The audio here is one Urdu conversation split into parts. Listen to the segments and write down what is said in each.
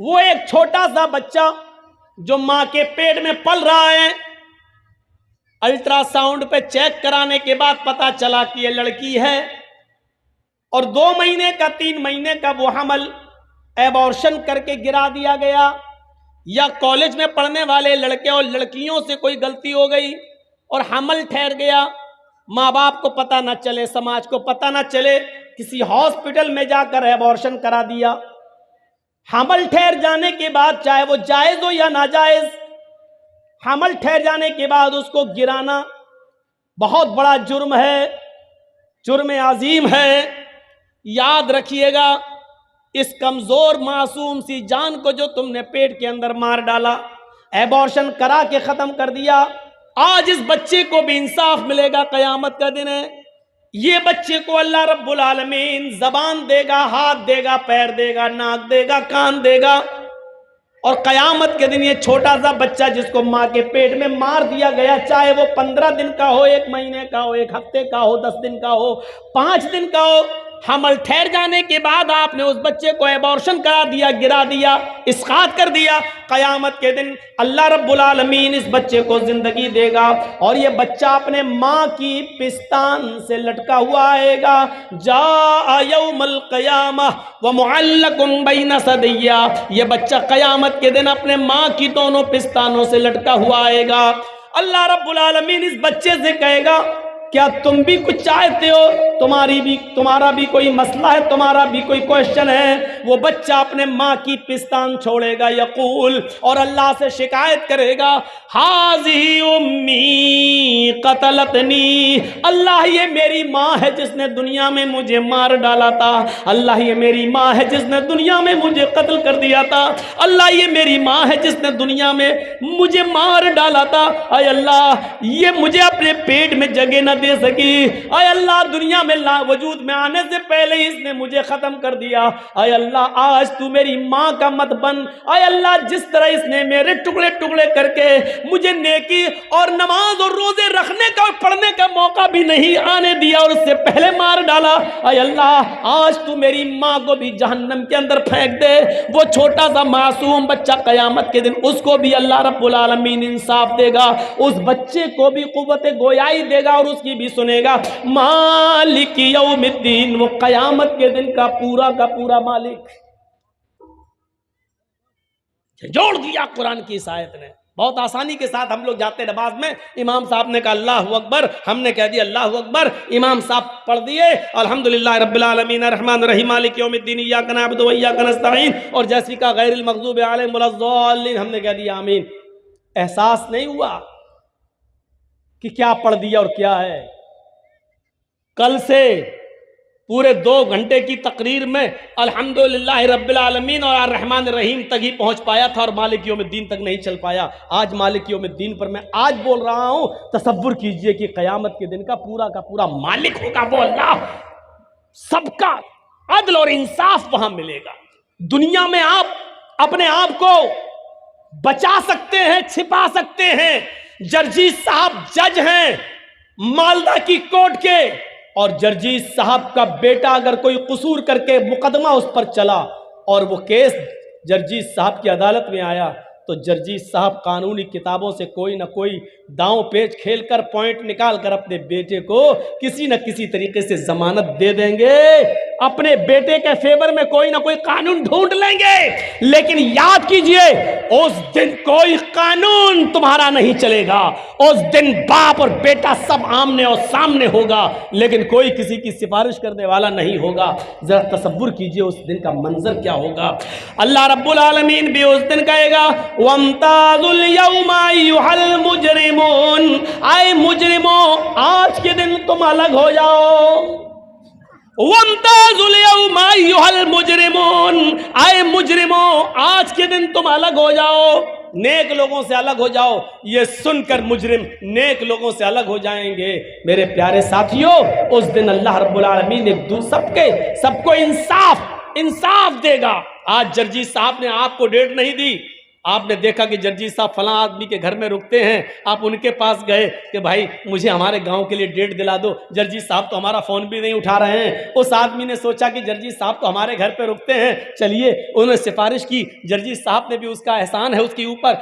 وہ ایک چھوٹا سا بچہ جو ماں کے پیٹ میں پل رہا ہے، الٹرا ساؤنڈ پہ چیک کرانے کے بعد پتا چلا کہ یہ لڑکی ہے، اور 2 مہینے کا 3 مہینے کا وہ حمل ایبورشن کر کے گرا دیا گیا، یا کالج میں پڑھنے والے لڑکے اور لڑکیوں سے کوئی غلطی ہو گئی اور حمل ٹھہر گیا، ماں باپ کو پتہ نہ چلے، سماج کو پتہ نہ چلے، کسی ہاسپٹل میں جا کر ایبورشن کرا دیا۔ حمل ٹھہر جانے کے بعد، چاہے وہ جائز ہو یا ناجائز، حمل ٹھہر جانے کے بعد اس کو گرانا بہت بڑا جرم ہے، جرم عظیم ہے۔ یاد رکھیے گا، اس کمزور معصوم سی جان کو جو تم نے پیٹ کے اندر مار ڈالا، ایبورشن کرا کے ختم کر دیا، آج اس بچے کو بھی انصاف ملے گا، قیامت کا دن ہے۔ یہ بچے کو اللہ رب العالمین زبان دے گا، ہاتھ دے گا، پیر دے گا، ناک دے گا، کان دے گا، اور قیامت کے دن یہ چھوٹا سا بچہ جس کو ماں کے پیٹ میں مار دیا گیا، چاہے وہ 15 دن کا ہو، 1 مہینے کا ہو، 1 ہفتے کا ہو، 10 دن کا ہو، 5 دن کا ہو، حمل ٹھہر جانے کے بعد آپ نے اس بچے کو ایبورشن کرا دیا، گرا دیا، اسقاط کر دیا، قیامت کے دن اللہ رب العالمین اس بچے کو زندگی دے گا، اور یہ بچہ اپنے ماں کی پستان سے لٹکا ہوا آئے گا۔ جاء یوم القیامہ ومعلق بین ثدیہ، یہ بچہ قیامت کے دن اپنے ماں کی دونوں پستانوں سے لٹکا ہوا آئے گا۔ اللہ رب العالمین اس بچے سے کہے گا، کیا تم بھی کچھ چاہتے ہو؟ تمہارا بھی کوئی مسئلہ ہے، تمہارا بھی کوئی کوشچن ہے؟ وہ بچہ اپنے ماں کی پستان چھوڑے گا، یقول، اور اللہ سے شکایت کرے گا، ہاذی امی قتلتنی، اللہ یہ میری ماں ہے جس نے دنیا میں مجھے مار ڈالا تھا، اللہ یہ میری ماں ہے جس نے دنیا میں مجھے قتل کر دیا تھا، اللہ یہ میری ماں ہے جس نے دنیا میں مجھے مار ڈالا تھا، اے اللہ یہ مجھے اپنے پیٹ میں جگہ نہ دے سکی، اے اللہ دنیا میں وجود میں آنے سے پہلے اس نے مجھے ختم کر دیا، اے اللہ آج تو میری ماں کا مت بن، اے اللہ جس طرح اس نے میرے ٹکڑے ٹکڑے کر کے مجھے نیکی اور نماز اور روزے رکھنے کا اور پڑھنے کا موقع بھی نہیں آنے دیا اور اس سے پہلے مار ڈالا، اے اللہ آج تو میری ماں کو بھی جہنم کے اندر پھینک دے۔ وہ چھوٹا سا معصوم بچہ قیامت کے دن اس کو بھی اللہ رب العالمین انصاف دے گا، اس بچے کو بھی قوت گویائی دے گا اور اس کی بھی سنے گا۔ مالک یوم الدین، وہ قیامت کے دن کا پورا مالک۔ جوڑ دیا قرآن کی اس آیت نے، بہت آسانی کے ساتھ ہم لوگ جاتے نماز میں، امام صاحب نے کہا اللہ اکبر، ہم نے کہہ دیا اللہ اکبر، امام صاحب پڑھ دیے الحمدللہ رب العالمین الرحمن الرحیم مالک یوم الدین ایاک نعبد و ایاک نستعین، اور جیسے کا غیر المغضوب علیہم ولا الضالین، ہم نے کہہ دیا آمین۔ احساس نہیں ہوا کہ کیا پڑھ دیا اور کیا ہے۔ کل سے پورے 2 گھنٹے کی تقریر میں الحمدللہ رب العالمین اور الرحمن الرحیم تک ہی پہنچ پایا تھا اور مالک یوم الدین تک نہیں چل پایا۔ آج مالک یوم الدین پر میں آج بول رہا ہوں، تصور کیجئے کہ قیامت کے دن کا پورا مالک ہوگا وہ اللہ، سب کا عدل اور انصاف وہاں ملے گا۔ دنیا میں آپ اپنے آپ کو بچا سکتے ہیں، چھپا سکتے ہیں، جرجیت صاحب جج ہیں مالدہ کی کورٹ کے، اور جرجیت صاحب کا بیٹا اگر کوئی قصور کر کے مقدمہ اس پر چلا اور وہ کیس جرجیت صاحب کی عدالت میں آیا، تو جرجیت صاحب قانونی کتابوں سے کوئی نہ کوئی داؤں پیچ کھیل کر پوائنٹ نکال کر اپنے بیٹے کو کسی نہ کسی طریقے سے ضمانت دے دیں گے، اپنے بیٹے کے فیور میں کوئی نہ کوئی قانون ڈھونڈ لیں گے۔ لیکن یاد کیجئے اس دن کوئی قانون تمہارا نہیں چلے گا، اس دن باپ اور بیٹا سب آمنے اور سامنے ہوگا، لیکن کوئی کسی کی سفارش کرنے والا نہیں ہوگا۔ ذرا تصور کیجئے اس دن کا منظر کیا ہوگا۔ اللہ رب العالمین بھی اس دن کہے گا وَامْتَازُوا الْيَوْمَ أَيُّهَا الْمُجْرِمُونَ، آئے مجرموں آج کے دن تم الگ ہو جاؤ۔ وَامْتَازُوا الْيَوْمَ أَيُّهَا الْمُجْرِمُونَ، آئے مجرموں آج کے دن تم الگ ہو جاؤ، نیک لوگوں سے الگ ہو جاؤ۔ یہ سن کر مجرم نیک لوگوں سے الگ ہو جائیں گے۔ میرے پیارے ساتھیوں، اس دن اللہ رب العالمین سب کو انصاف دے گا۔ آج جرجیت صاحب نے آپ کو ڈیٹ نہیں دی، آپ نے دیکھا کہ جرجیت صاحب فلاں آدمی کے گھر میں رکتے ہیں، آپ ان کے پاس گئے کہ بھائی مجھے ہمارے گاؤں کے لیے ڈیٹ دلا دو، جرجیت صاحب تو ہمارا فون بھی نہیں اٹھا رہے ہیں۔ اس آدمی نے سوچا کہ جرجیت صاحب تو ہمارے گھر پہ رکتے ہیں، چلیے انہوں نے سفارش کی، جرجیت صاحب نے بھی اس کا احسان ہے اس کے اوپر،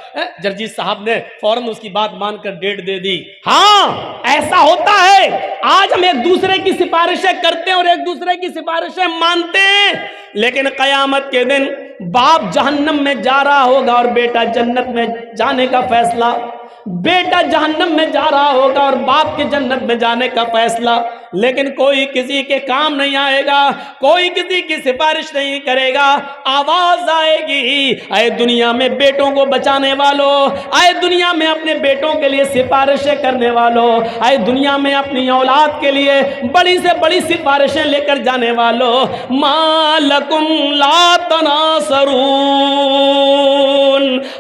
جرجیت صاحب نے فوراً اس کی بات مان کر ڈیٹ دے دی۔ ہاں ایسا ہوتا ہے، آج ہم ایک دوسرے کی سفارشیں کرتے ہیں اور ایک دوسرے کی سفارشیں مانتے ہیں، لیکن قیامت کے دن باپ جہنم میں جا رہا ہوگا اور بیٹا جنت میں جانے کا فیصلہ، بیٹا جہنم میں جا رہا ہوگا اور باپ کے جنت میں جانے کا فیصلہ، لیکن کوئی کسی کے کام نہیں آئے گا، کوئی کسی کی سفارش نہیں کرے گا۔ آواز آئے گی، اے دنیا میں بیٹوں کو بچانے والوں، اے دنیا میں اپنے بیٹوں کے لیے سفارشیں کرنے والوں، اے دنیا میں اپنی اولاد کے لیے بڑی سے بڑی سفارشیں لے کر جانے والوں، ما لکم لا تناصرون،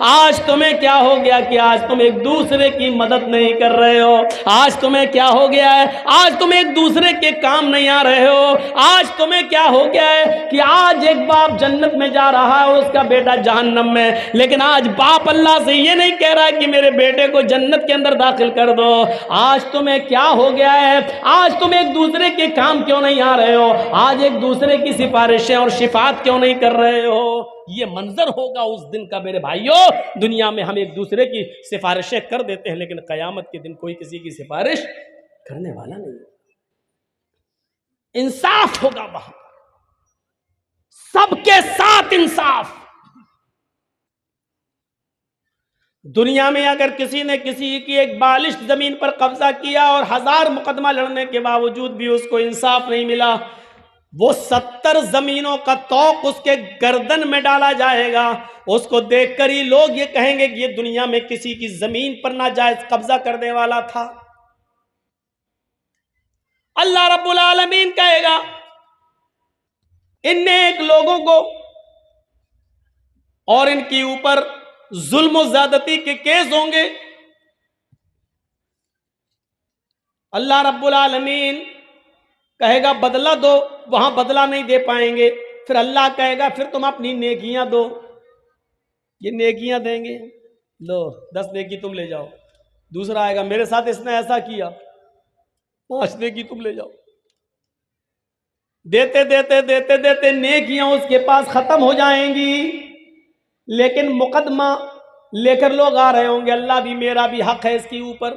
آج تمہیں کیا ہو گیا کہ آج تم ایک دوسرے کی مدد نہیں کر رہے ہو؟ آج تمہیں کیا ہو گیا ہے؟ آج تم ایک دوسرے کے کام نہیں آ رہے ہو؟ آج تمہیں کیا ہو گیا ہے کہ آج ایک باپ جنت میں جا رہا ہے اور اس کا بیٹا جہنم میں، لیکن آج باپ اللہ سے یہ نہیں کہہ رہا ہے کہ میرے بیٹے کو جنت کے اندر داخل کر دو۔ آج تمہیں کیا ہو گیا ہے؟ آج تم ایک دوسرے کے کام کیوں نہیں آ رہے ہو؟ آج ایک دوسرے کی سفارشیں اور شفاعت کیوں نہیں کر رہے ہو؟ یہ منظر ہوگا اس دن کا میرے بھائیوں۔ دنیا میں ہم ایک دوسرے کی سفارشیں کر دیتے ہیں، لیکن قیامت کے دن کوئی کسی کی سفارش کرنے والا نہیں۔ انصاف ہوگا وہاں، سب کے ساتھ انصاف۔ دنیا میں اگر کسی نے کسی کی ایک بالشت زمین پر قبضہ کیا اور 1000 مقدمہ لڑنے کے باوجود بھی اس کو انصاف نہیں ملا، وہ 70 زمینوں کا طوق اس کے گردن میں ڈالا جائے گا۔ اس کو دیکھ کر ہی لوگ یہ کہیں گے کہ یہ دنیا میں کسی کی زمین پر ناجائز قبضہ کرنے والا تھا۔ اللہ رب العالمین کہے گا ان نیک لوگوں کو اور ان کے اوپر ظلم و زیادتی کے کیس ہوں گے، اللہ رب العالمین کہے گا بدلہ دو، وہاں بدلہ نہیں دے پائیں گے، پھر اللہ کہے گا پھر تم اپنی نیکیاں دو، یہ نیکیاں دیں گے، لو 10 نیکی تم لے جاؤ۔ دوسرا آئے گا میرے ساتھ اس نے ایسا کیا، 5 نیکی تم لے جاؤ۔ دیتے دیتے دیتے دیتے نیکیاں اس کے پاس ختم ہو جائیں گی، لیکن مقدمہ لے کر لوگ آ رہے ہوں گے، اللہ بھی میرا بھی حق ہے اس کے اوپر۔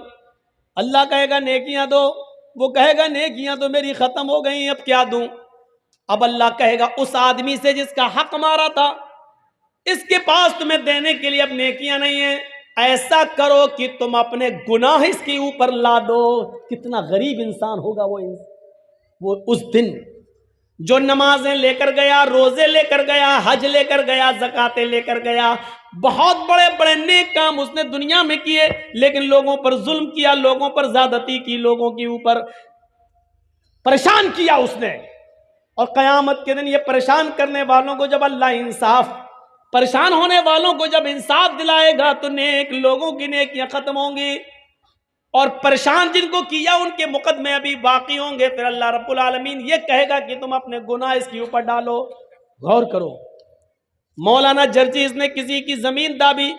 اللہ کہے گا نیکیاں دو، وہ کہے گا نیکیاں تو میری ختم ہو گئی، اب کیا دوں؟ اب اللہ کہے گا اس آدمی سے جس کا حق مارا تھا، اس کے پاس تمہیں دینے کے لیے اب نیکیاں نہیں ہیں، ایسا کرو کہ تم اپنے گناہ اس کے اوپر لا دو۔ کتنا غریب انسان ہوگا وہ اس دن، جو نمازیں لے کر گیا، روزے لے کر گیا، حج لے کر گیا، زکاتیں لے کر گیا، بہت بڑے بڑے نیک کام اس نے دنیا میں کیے، لیکن لوگوں پر ظلم کیا، لوگوں پر زیادتی کی، لوگوں کے اوپر پریشان کیا اس نے۔ اور قیامت کے دن یہ پریشان کرنے والوں کو جب اللہ انصاف، پریشان ہونے والوں کو جب انصاف دلائے گا تو نیک لوگوں کی نیکیاں ختم ہوں گی، اور پریشان جن کو کیا ان کے مقدمے ابھی باقی ہوں گے۔ پھر اللہ رب العالمین یہ کہے گا کہ تم اپنے گناہ اس کے اوپر ڈالو۔ غور کرو، مولانا جرجیز نے کسی کی زمین دابی،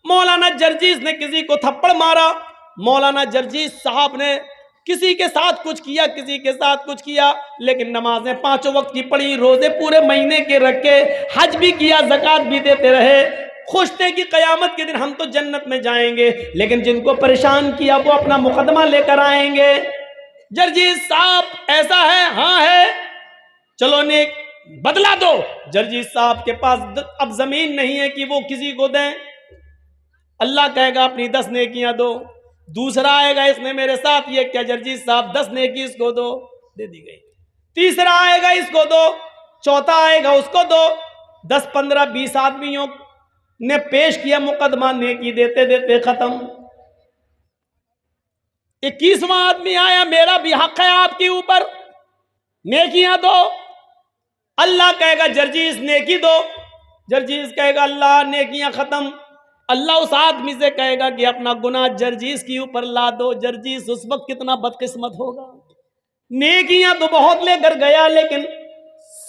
مولانا جرجیز نے کسی کو تھپڑ مارا، مولانا جرجیز صاحب نے کسی کے ساتھ کچھ کیا، کسی کے ساتھ کچھ کیا، لیکن نمازیں 5 وقت کی پڑھی، روزے پورے مہینے کے رکھے، حج بھی کیا، زکات بھی دیتے رہے، خوش تھے کہ قیامت کے دن ہم تو جنت میں جائیں گے، لیکن جن کو پریشان کیا وہ اپنا مقدمہ لے کر آئیں گے۔ جرجیز صاحب ایسا ہے؟ ہاں ہے، چلو نیک بدلہ دو۔ جرجیز صاحب کے پاس اب زمین نہیں ہے کہ وہ کسی کو دیں، اللہ کہے گا اپنی 10 نیکیاں دو۔ دوسرا آئے گا اس نے میرے ساتھ یہ کیا، جرجیز صاحب 10 نیکی اس کو دو، دے دی گئی۔ تیسرا آئے گا اس کو دو، چوتھا آئے گا اس کو دو، 10 15 20 آدمیوں نے پیش کیا مقدمہ، نیکی دیتے دیتے ختم۔ 21واں آدمی آیا، میرا بھی حق ہے آپ کے اوپر، نیکیاں دو۔ اللہ کہے گا جرجیز نیکی دو، جرجیز کہے گا اللہ نیکیاں ختم۔ اللہ اس آدمی سے کہے گا کہ اپنا گناہ جرجیز کے اوپر لا دو۔ جرجیز اس وقت کتنا بدقسمت ہوگا، نیکیاں تو بہت لے کر گیا، لیکن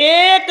1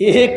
1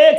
1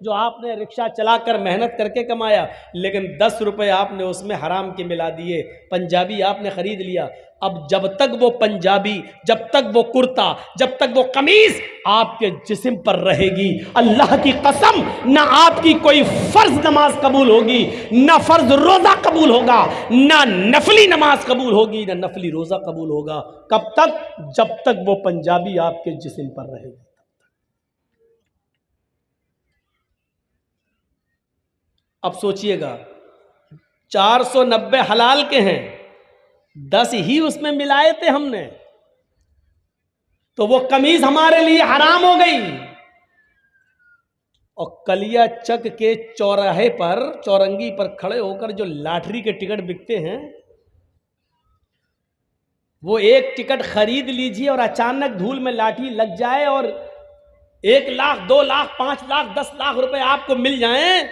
جو آپ نے رکشہ چلا کر محنت کر کے کمایا، لیکن 10 روپے آپ نے اس میں حرام کے ملا دیے، پنجابی آپ نے خرید لیا۔ اب جب تک وہ پنجابی، جب تک وہ کرتا، جب تک وہ قمیض آپ کے جسم پر رہے گی، اللہ کی قسم نہ آپ کی کوئی فرض نماز قبول ہوگی، نہ فرض روزہ قبول ہوگا، نہ نفلی نماز قبول ہوگی، نہ نفلی روزہ قبول ہوگا۔ کب تک؟ جب تک وہ پنجابی آپ کے جسم پر رہے گی۔ اب سوچئے گا 490 حلال کے ہیں، 10 ہی اس میں ملائے تھے ہم نے، تو وہ قمیض ہمارے لیے حرام ہو گئی۔ اور کلیا چک کے چوراہے پر، چورنگی پر کھڑے ہو کر جو لاٹری کے ٹکٹ بکتے ہیں، وہ ایک ٹکٹ خرید لیجیے اور اچانک دھول میں لاٹھی لگ جائے اور 1 لاکھ 2 لاکھ 5 لاکھ 10 لاکھ روپے آپ کو مل جائیں۔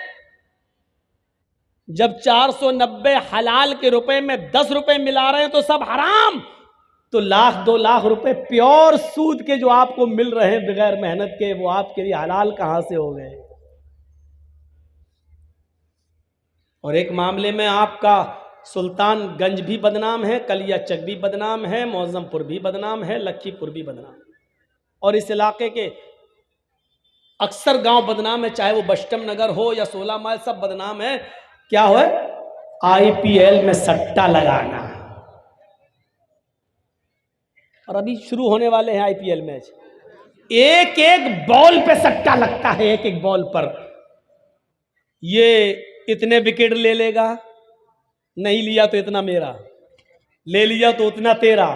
جب 490 حلال کے روپے میں 10 روپے ملا رہے ہیں تو سب حرام، تو 1 لاکھ 2 لاکھ روپے پیور سود کے جو آپ کو مل رہے ہیں بغیر محنت کے، وہ آپ کے لیے حلال کہاں سے ہو گئے؟ اور ایک معاملے میں آپ کا سلطان گنج بھی بدنام ہے، کلیا چک بھی بدنام ہے، معظم پور بھی بدنام ہے، لکھی پور بھی بدنام ہے، اور اس علاقے کے اکثر گاؤں بدنام ہے، چاہے وہ بشٹم نگر ہو یا 16 مائل، سب بدنام ہے۔ کیا ہوئے؟ آئی پی ایل میں سٹا لگانا، اور ابھی شروع ہونے والے ہیں آئی پی ایل میچ۔ ایک ایک بال پہ سٹا لگتا ہے، ایک ایک بال پر۔ یہ اتنے وکٹ لے لے گا، نہیں لیا تو اتنا میرا، لے لیا تو اتنا تیرا،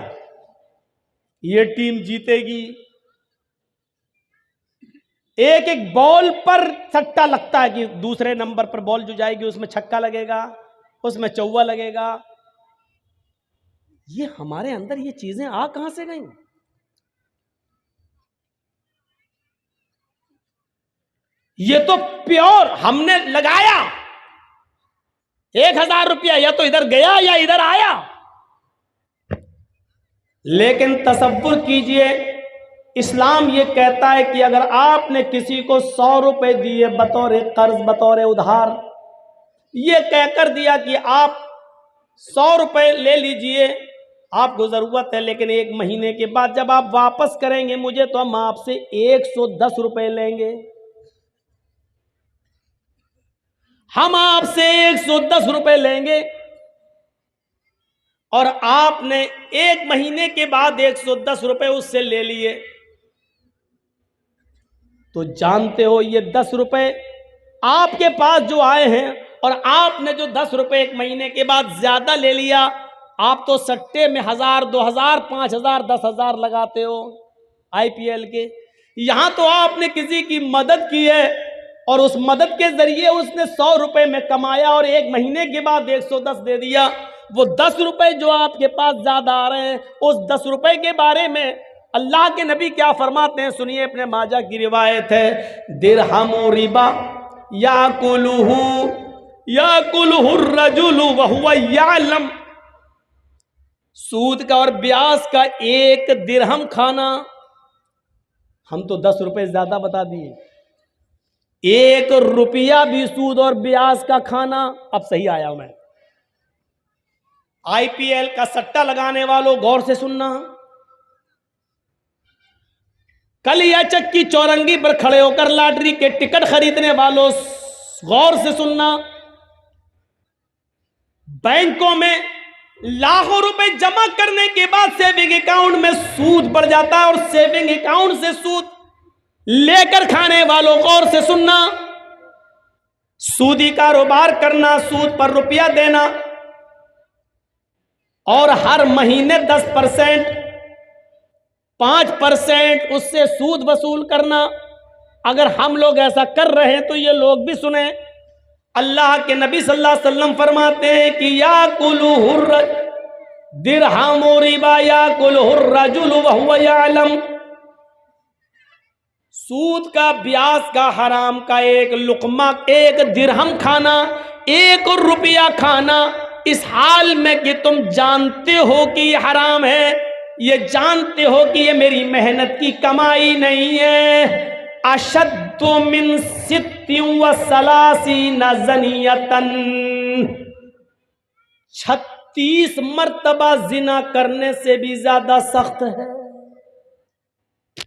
یہ ٹیم جیتے گی۔ ایک ایک بال پر سٹا لگتا ہے کہ دوسرے نمبر پر بال جو جائے گی اس میں چھکا لگے گا، اس میں چوہ لگے گا۔ یہ ہمارے اندر یہ چیزیں آ کہاں سے گئیں؟ یہ تو پیور ہم نے لگایا، 1000 روپیہ یا تو ادھر گیا یا ادھر آیا۔ لیکن تصور کیجئے، اسلام یہ کہتا ہے کہ اگر آپ نے کسی کو 100 روپے دیے بطور قرض، بطور ادھار، یہ کہہ کر دیا کہ آپ 100 روپے لے لیجئے، آپ کو ضرورت ہے، لیکن 1 مہینے کے بعد جب آپ واپس کریں گے مجھے تو ہم آپ سے 110 روپے لیں گے، ہم آپ سے 110 روپے لیں گے، اور آپ نے 1 مہینے کے بعد 110 روپے اس سے لے لیے، تو جانتے ہو یہ 10 روپے آپ کے پاس جو آئے ہیں، اور آپ نے جو 10 روپے 1 مہینے کے بعد زیادہ لے لیا، آپ تو سٹے میں 1000 2000 5000 10,000 لگاتے ہو آئی پی ایل کے۔ یہاں تو آپ نے کسی کی مدد کی ہے، اور اس مدد کے ذریعے اس نے 100 روپے میں کمایا اور 1 مہینے کے بعد 110 دے دیا۔ وہ 10 روپے جو آپ کے پاس زیادہ آ رہے ہیں، اس 10 روپے کے بارے میں اللہ کے نبی کیا فرماتے ہیں؟ سنیے، اپنے ماجہ کی روایت ہے، درہم ربا یاکلہ الرجل وہو یعلم، سود کا اور بیاج کا 1 درہم کھانا، ہم تو 10 روپے زیادہ بتا دیے، 1 روپیہ بھی سود اور بیاج کا کھانا۔ اب صحیح آیا ہوں میں، آئی پی ایل کا سٹا لگانے والوں غور سے سننا، کلیا چک کی چورنگی پر کھڑے ہو کر لاٹری کے ٹکٹ خریدنے والوں غور سے سننا، بینکوں میں لاکھوں روپے جمع کرنے کے بعد سیونگ اکاؤنٹ میں سود بڑھ جاتا ہے، اور سیونگ اکاؤنٹ سے سود لے کر کھانے والوں غور سے سننا، سودی کاروبار کرنا، سود پر روپیہ دینا، اور ہر مہینے 10% 5% اس سے سود وصول کرنا۔ اگر ہم لوگ ایسا کر رہے ہیں تو یہ لوگ بھی سنیں، اللہ کے نبی صلی اللہ علیہ وسلم فرماتے ہیں کہ یاکلہ درہم ربا یاکلہ الرجل وہو یعلم، سود کا بیاج کا حرام کا 1 لقمہ 1 درہم کھانا، 1 روپیہ کھانا، اس حال میں کہ تم جانتے ہو کہ یہ حرام ہے، یہ جانتے ہو کہ یہ میری محنت کی کمائی نہیں ہے، اشد من 36 زنیتن، 36 مرتبہ زنا کرنے سے بھی زیادہ سخت ہے۔